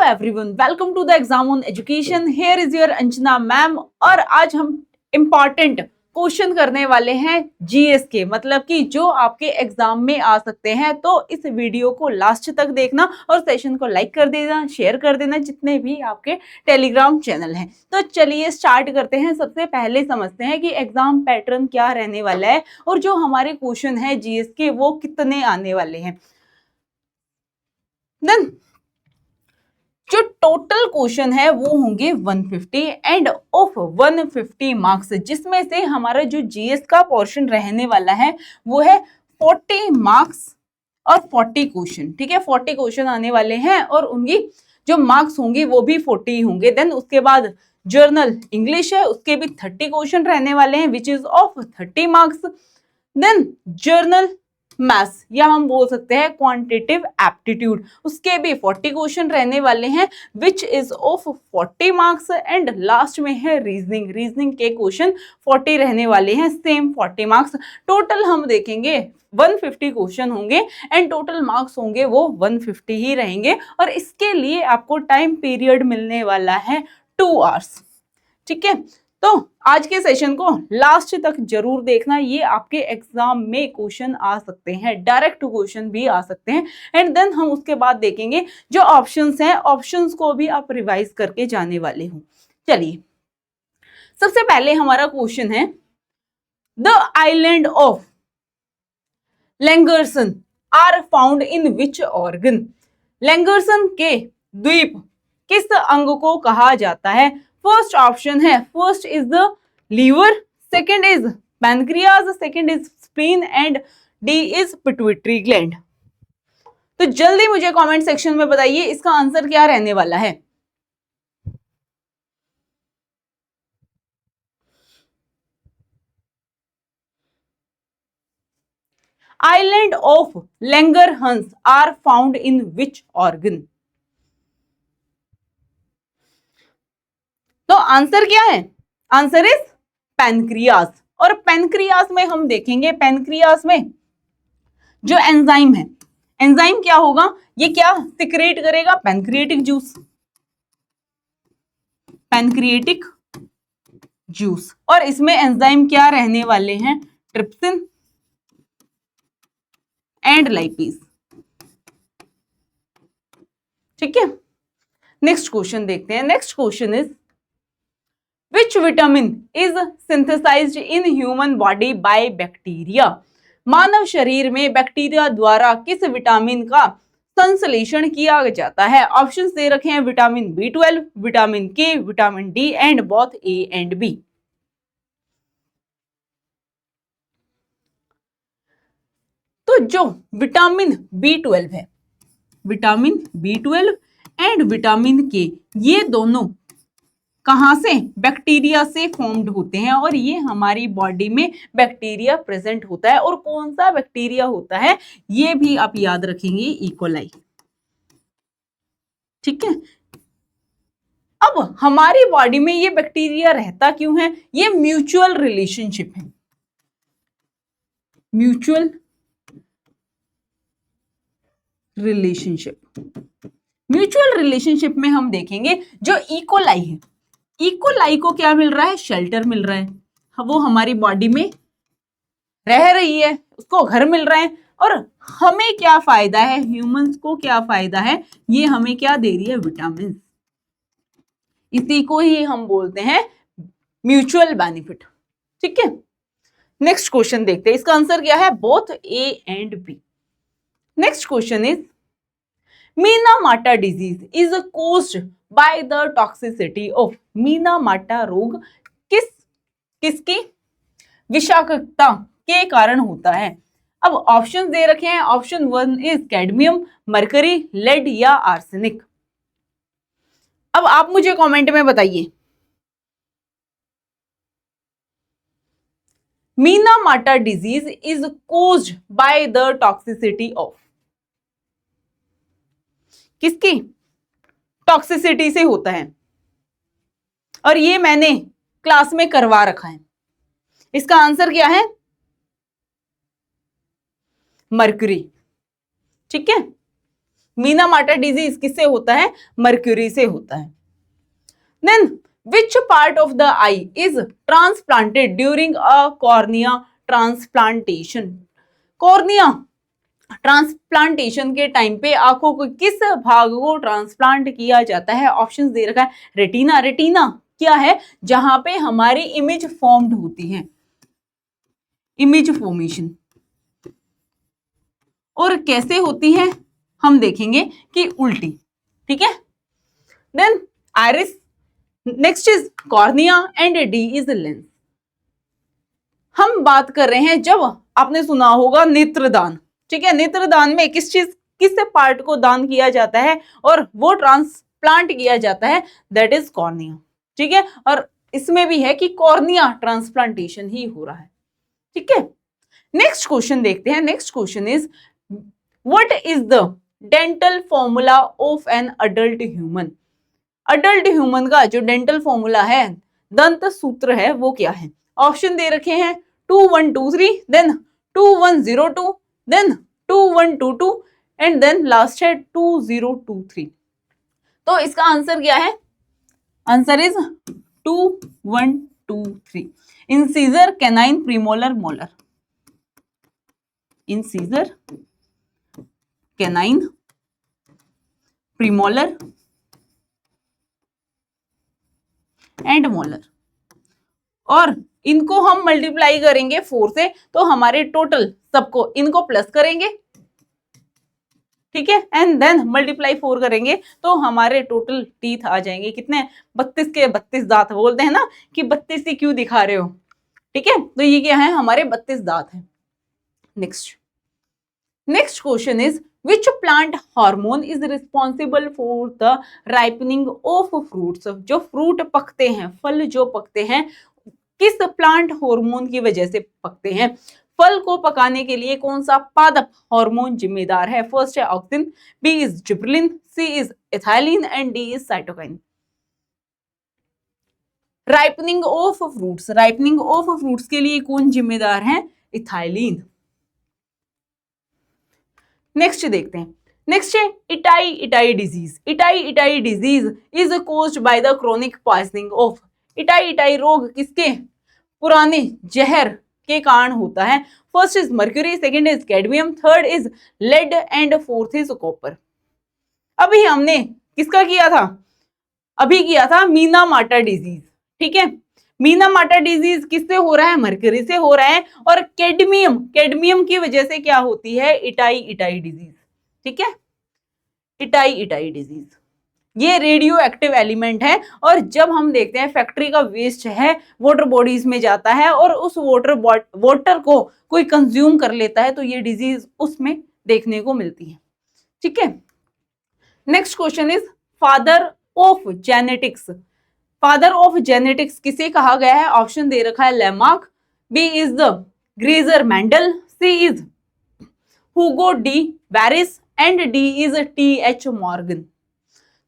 Everyone, welcome to the exam on education. Here is your Anjana ma'am और आज हम important question करने वाले हैं जीएस के, मतलब कि जो आपके एग्जाम में आ सकते हैं। तो इस वीडियो को लास्ट तक देखना और सेशन को लाइक कर देना, शेयर कर देना जितने भी आपके टेलीग्राम चैनल हैं। तो चलिए स्टार्ट करते हैं। सबसे पहले समझते हैं कि एग्जाम पैटर्न क्या रहने वाला है और जो हमारे क्वेश्चन है जीएस के वो कितने आने वाले हैं। देन जो टोटल क्वेश्चन है वो होंगे 150 एंड ऑफ 150 मार्क्स, जिसमें से हमारा जो जीएस का पोर्शन रहने वाला है वो है 40 मार्क्स और 40 क्वेश्चन। ठीक है, 40 क्वेश्चन आने वाले हैं और उनकी जो मार्क्स होंगे वो भी 40 होंगे। देन उसके बाद जर्नल इंग्लिश है, उसके भी 30 क्वेश्चन रहने वाले हैं which is of 30 marks. Then general maths या हम बोल सकते हैं क्वांटिटेटिव एप्टीट्यूड, उसके भी 40 क्वेश्चन रहने वाले हैं which is of 40 marks. And last में है रीजनिंग, रीजनिंग के क्वेश्चन 40 रहने वाले हैं, सेम 40 मार्क्स। टोटल हम देखेंगे 150 क्वेश्चन होंगे एंड टोटल मार्क्स होंगे वो 150 ही रहेंगे और इसके लिए आपको टाइम पीरियड मिलने वाला है 2 आवर्स। ठीक है, तो आज के सेशन को लास्ट तक जरूर देखना, ये आपके एग्जाम में क्वेश्चन आ सकते हैं, डायरेक्ट क्वेश्चन भी आ सकते हैं। एंड देन हम उसके बाद देखेंगे जो ऑप्शंस हैं, ऑप्शंस को भी आप रिवाइज करके जाने वाले हो। चलिए सबसे पहले हमारा क्वेश्चन है the island of Langerhans are found in which organ. Langerhans के द्वीप किस अंग को कहा जाता है? फर्स्ट ऑप्शन है, first is the liver, second is pancreas, second is spleen and D is pituitary gland. तो जल्दी मुझे कमेंट सेक्शन में बताइए इसका आंसर क्या रहने वाला है। Island of Langerhans are found in which organ? तो आंसर क्या है? Answer is pancreas. और पैनक्रियास में हम देखेंगे, पैनक्रियास में जो एंजाइम है, एंजाइम क्या होगा, ये क्या सिक्रेट करेगा? Pancreatic juice, pancreatic juice. और इसमें एंजाइम क्या रहने वाले हैं? Trypsin and lipase. ठीक है, नेक्स्ट क्वेश्चन देखते हैं। Next question is Which vitamin is synthesized in human body by bacteria? मानव शरीर में बैक्टीरिया द्वारा किस विटामिन का संश्लेषण किया जाता है? ऑप्शंस दे रखे हैं vitamin B12, vitamin K, vitamin D and both A and B. तो जो विटामिन B12 है, विटामिन B12 एंड विटामिन के, ये दोनों कहां से? बैक्टीरिया से फॉर्म्ड होते हैं और ये हमारी बॉडी में बैक्टीरिया प्रेजेंट होता है। और कौन सा बैक्टीरिया होता है ये भी आप याद रखेंगे, इकोलाई। ठीक है, अब हमारी बॉडी में ये बैक्टीरिया रहता क्यों है? ये म्यूचुअल रिलेशनशिप है, म्यूचुअल रिलेशनशिप। म्यूचुअल रिलेशनशिप में हम देखेंगे जो इकोलाई है, इकोलाई को क्या मिल रहा है? शेल्टर मिल रहा है, वो हमारी बॉडी में रह रही है, उसको घर मिल रहा है। और हमें क्या फायदा है? ह्यूमंस को क्या फायदा है? ये हमें क्या दे रही है? विटामिन। इसी को ही हम बोलते हैं म्यूचुअल बेनिफिट। ठीक है, नेक्स्ट क्वेश्चन देखते हैं, इसका आंसर क्या है? Both A and B. Next question is Minamata disease is caused by the toxicity of. Minamata रोग किसकी विषाक्तता के कारण होता है? अब ऑप्शन दे रखे हैं, option 1 is cadmium, mercury, lead या आर्सेनिक। अब आप मुझे कमेंट में बताइए Minamata disease is caused by the toxicity of, किसकी टॉक्सिसिटी से होता है? और ये मैंने क्लास में करवा रखा है। इसका आंसर क्या है? मरकरी। ठीक है, मीना माटा डिजीज किससे होता है? मर्क्यूरी से होता है। Then which part of the eye is transplanted during a cornea transplantation? Cornea transplantation के टाइम पे आंखों को किस भाग को ट्रांसप्लांट किया जाता है? ऑप्शंस दे रखा है। रेटिना, रेटिना क्या है? जहां पे हमारी इमेज फॉर्म्ड होती है, इमेज फॉर्मेशन। और कैसे होती है हम देखेंगे कि उल्टी, ठीक है। Then iris, next is cornea and D is lens. हम बात कर रहे हैं, जब आपने सुना होगा नेत्रदान, ठीक है, नेत्रदान में किस पार्ट को दान किया जाता है और वो ट्रांसप्लांट किया जाता है? दैट इज कॉर्निया, ठीक है। और इसमें भी है कि कॉर्निया ट्रांसप्लांटेशन ही हो रहा है, ठीक है। नेक्स्ट क्वेश्चन देखते हैं। Next question is what is the dental formula of an adult human? Adult human का जो डेंटल फॉर्मूला है, दंत सूत्र है, वो क्या है? ऑप्शन दे रखे हैं 2123, then 2102, then 2122 and then last है 2023। तो इसका आंसर क्या है? Answer is 2123। Incisor, canine, premolar, molar. Incisor, canine, premolar and molar. और इनको हम मल्टीप्लाई करेंगे 4 से, तो हमारे टोटल सबको इनको प्लस करेंगे, ठीक है, एंड देन मल्टीप्लाई 4 करेंगे तो हमारे टोटल टीथ आ जाएंगे कितने? 32 के 32 दांत। बोलते हैं ना कि 32 ही क्यों दिखा रहे हो, ठीक है। तो ये क्या है? हमारे 32 दांत हैं। Next question is which plant hormone is responsible for the ripening of fruits? जो फ्रूट पकते हैं, फल जो पकते हैं, किस प्लांट हार्मोन की वजह से पकते हैं? फल को पकाने के लिए कौन सा पादप हार्मोन जिम्मेदार है? फर्स्ट है auxin, B is gibberellin, C is ethylene and D is cytokine. Ripening of fruits, ripening of fruits के लिए कौन जिम्मेदार है? इथाइलिन। नेक्स्ट देखते हैं। नेक्स्ट है itai itai disease. Itai itai disease is caused by the chronic poisoning of. Itai itai रोग किसके पुराने जहर के कारण होता है? First is mercury, second is cadmium, third is lead and fourth is copper. अभी हमने किसका किया था? अभी किया था मीना माटा डिजीज, ठीक है। मीना माटा डिजीज किससे हो रहा है? मर्क्यूरी से हो रहा है। और कैडमियम, कैडमियम की वजह से क्या होती है? इटाई इटाई डिजीज, ठीक है। इटाई इटाई डिजीज ये रेडियो एक्टिव एलिमेंट है, और जब हम देखते हैं फैक्ट्री का वेस्ट है वाटर बॉडीज में जाता है और उस वाटर को कोई कंज्यूम कर लेता है, तो ये डिजीज उसमें देखने को मिलती है, ठीक है। Next question is father of genetics. Father of genetics किसे कहा गया है? ऑप्शन दे रखा है Lamarck, B is the Gregor Mendel, C is Hugo de Vries and D is T H Morgan.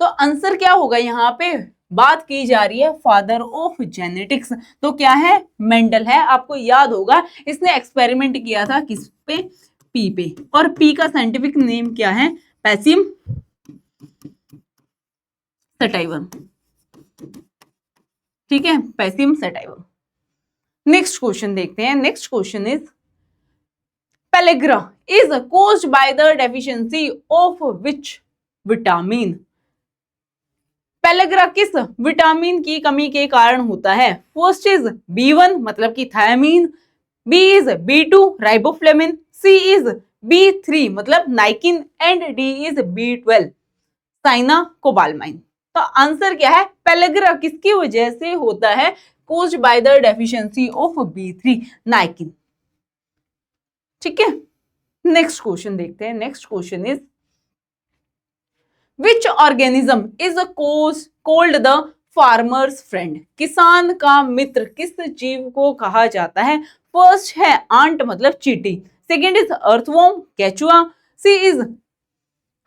तो आंसर क्या होगा? यहाँ पे बात की जा रही है फादर ऑफ जेनेटिक्स, तो क्या है? मेंडल है। आपको याद होगा इसने एक्सपेरिमेंट किया था किस पे? पी पे। और पी का साइंटिफिक नेम क्या है? पैसियम सटाइवम, ठीक है, पैसियम सटाइवम। नेक्स्ट क्वेश्चन देखते हैं। Next question is pellagra is caused by the deficiency of which vitamin? Pellagra किस विटामिन की कमी के कारण होता है? फर्स्ट इज B1 मतलब कि thiamine, B is B2 riboflavin, C is B3 मतलब niacin and D is B12 cyanocobalamin. तो आंसर क्या है? पेलेग्रा किसकी वजह से होता है? Caused by the deficiency of B3 नाइकिन, ठीक है। नेक्स्ट क्वेश्चन देखते हैं। Next question is which organism is called the farmers friend? किसान का मित्र किस जीव को कहा जाता है? फर्स्ट है आंट मतलब चींटी, सेकेंड इज अर्थवॉर्म केचुआ, सी इज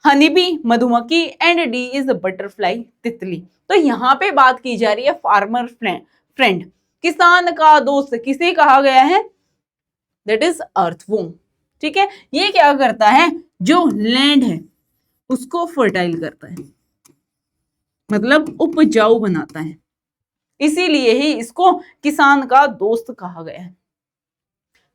हनीबी मधुमक्खी एंड डी इज बटरफ्लाई तितली। तो यहाँ पे बात की जा रही है फार्मर फ्रेंड, किसान का दोस्त किसे कहा गया है? दैट इज अर्थवॉर्म, ठीक है। ये क्या करता है? जो लैंड है उसको फर्टाइल करता है, मतलब उपजाऊ बनाता है, इसीलिए ही इसको किसान का दोस्त कहा गया है।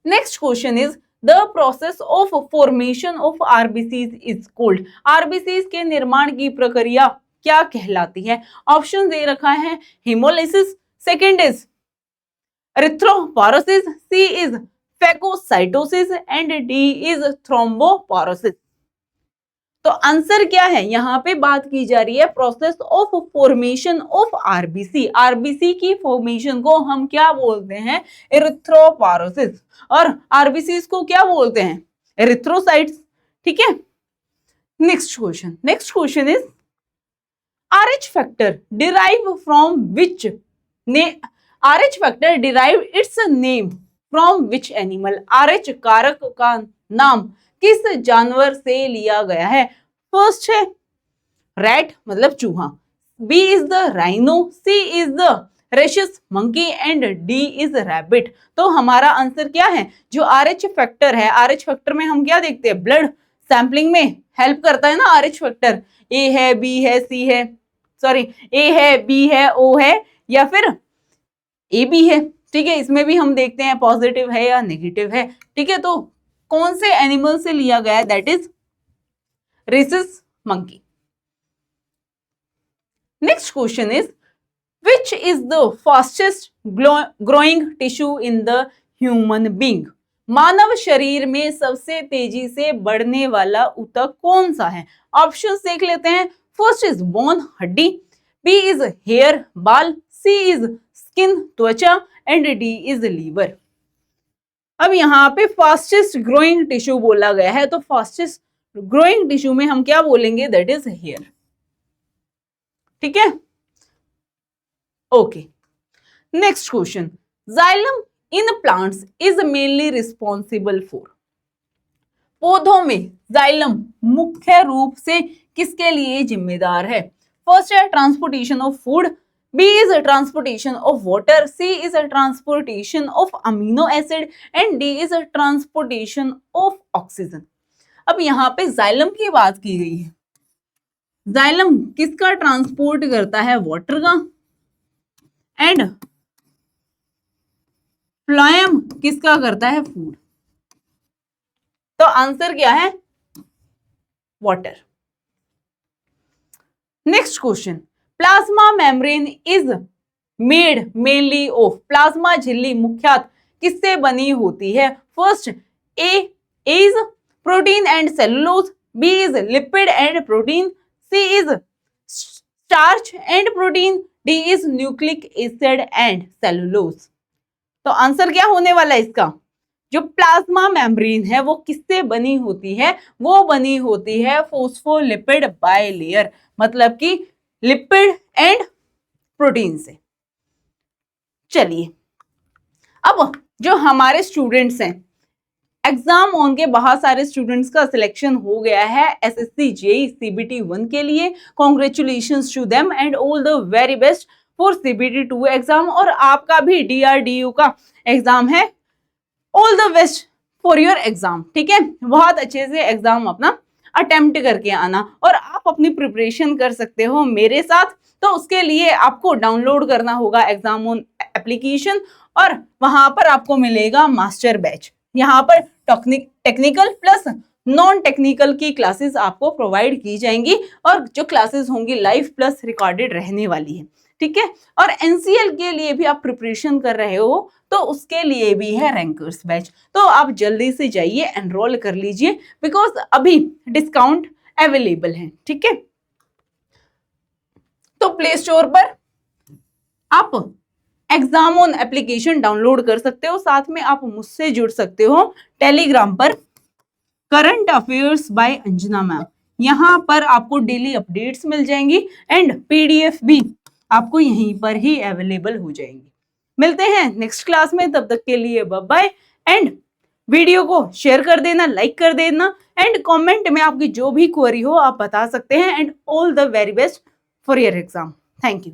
Next question is the process of formation of RBCs is called. RBCs के निर्माण की प्रक्रिया क्या कहलाती है? ऑप्शन दे रखा है hemolysis, second is erythropoiesis, C is phagocytosis and D is thrombopoiesis. तो आंसर क्या है? यहाँ पे बात की जा रही है process of formation of RBC. RBC की फॉर्मेशन को हम क्या बोलते हैं? एरिथ्रोपोरोसिस। और आरबीसी को क्या बोलते हैं? एरिथ्रोसाइट्स। ठीक है। Next question is RH factor derive from which ने RH factor derive it's name from which animal. RH कारक का नाम किस जानवर से लिया गया है? फर्स्ट है रैट मतलब चूहा, B is the rhino, C is the rhesus monkey and D is rabbit. तो हमारा आंसर क्या है? जो RH फैक्टर है, RH फैक्टर में हम क्या देखते हैं? ब्लड सैंपलिंग में हेल्प करता है ना RH फैक्टर। ए है, बी है, सी है, सॉरी ए है, बी है, ओ है या फिर ए बी है। ठीक है, इसमें भी हम देखते हैं पॉजिटिव है या नेगेटिव है। ठीक है, तो कौन से एनिमल से लिया गया है? That is rhesus monkey. Next question is which is the fastest growing tissue in the human being. मानव शरीर में सबसे तेजी से बढ़ने वाला ऊतक कौन सा है? ऑप्शन देख लेते हैं। फर्स्ट इज बोन हड्डी, बी इज हेयर बाल, सी इज स्किन त्वचा एंड डी इज लीवर। अब यहाँ पे फास्टेस्ट ग्रोइंग टिश्यू बोला गया है, तो फास्टेस्ट ग्रोइंग टिश्यू में हम क्या बोलेंगे? That is here. ठीक है, okay. Next question, xylem in plants is mainly responsible for. पौधों में जाइलम मुख्य रूप से किसके लिए जिम्मेदार है? फर्स्ट है transportation of food, B is transportation of water, C is transportation of amino acid and D is transportation of oxygen. अब यहाँ पे जाइलम की बात की गई है। जाइलम किसका ट्रांसपोर्ट करता है? वाटर का। एंड फ्लोएम किसका करता है? फूड। तो आंसर क्या है? Water. Next question, plasma membrane is made mainly of. Plasma झिल्ली मुख्यतः किससे बनी होती है? First A is protein and cellulose, B is lipid and protein, C is starch and protein, D is nucleic acid and cellulose. तो answer क्या होने वाला है इसका? जो प्लाज्मा मेम्ब्रेन है वो किससे बनी होती है? वो बनी होती है फोस्फोलिपिड बाइलेयर, मतलब कि लिपिड एंड प्रोटीन से। चलिए, अब जो हमारे स्टूडेंट्स हैं, एग्जाम ऑन के बहुत सारे स्टूडेंट्स का सिलेक्शन हो गया है एसएससी जेईई सीबीटी 1 के लिए। Congratulations to them and all the very best for CBT 2 exam. और आपका भी डीआरडीयू का एग्जाम है। All the best for your exam. ठीक है, बहुत अच्छे से एग्जाम अपना अटेम्प्ट करके आना। और आप अपनी प्रिपरेशन कर सकते हो मेरे साथ। तो उसके लिए आपको डाउनलोड करना होगा एग्जाम ऑन एप्लीकेशन और वहां पर आपको मिलेगा मास्टर बैच। यहाँ पर टेक्निकल प्लस नॉन टेक्निकल की क्लासेस आपको प्रोवाइड की जाएंगी और जो क्लासेस होंगी लाइव प्लस रिकॉर्डेड रहने वाली है। ठीक है, और एनसीएल के लिए भी आप प्रिपरेशन कर रहे हो तो उसके लिए भी है रैंकर्स बैच। तो आप जल्दी से जाइए एनरोल कर लीजिए बिकॉज अभी डिस्काउंट अवेलेबल है। ठीक है, तो प्ले स्टोर पर आप एग्जाम ऑन एप्लीकेशन डाउनलोड कर सकते हो। साथ में आप मुझसे जुड़ सकते हो टेलीग्राम पर current affairs by Anjana ma'am. यहाँ पर आपको डेली अपडेट्स मिल जाएंगी एंड पीडीएफ भी आपको यहीं पर ही अवेलेबल हो जाएंगी। मिलते हैं नेक्स्ट क्लास में, तब तक के लिए बाय बाय। एंड वीडियो को शेयर कर देना, लाइक कर देना एंड कमेंट में आपकी जो भी क्वेरी हो आप बता सकते हैं। And all the very best for your exam. Thank you.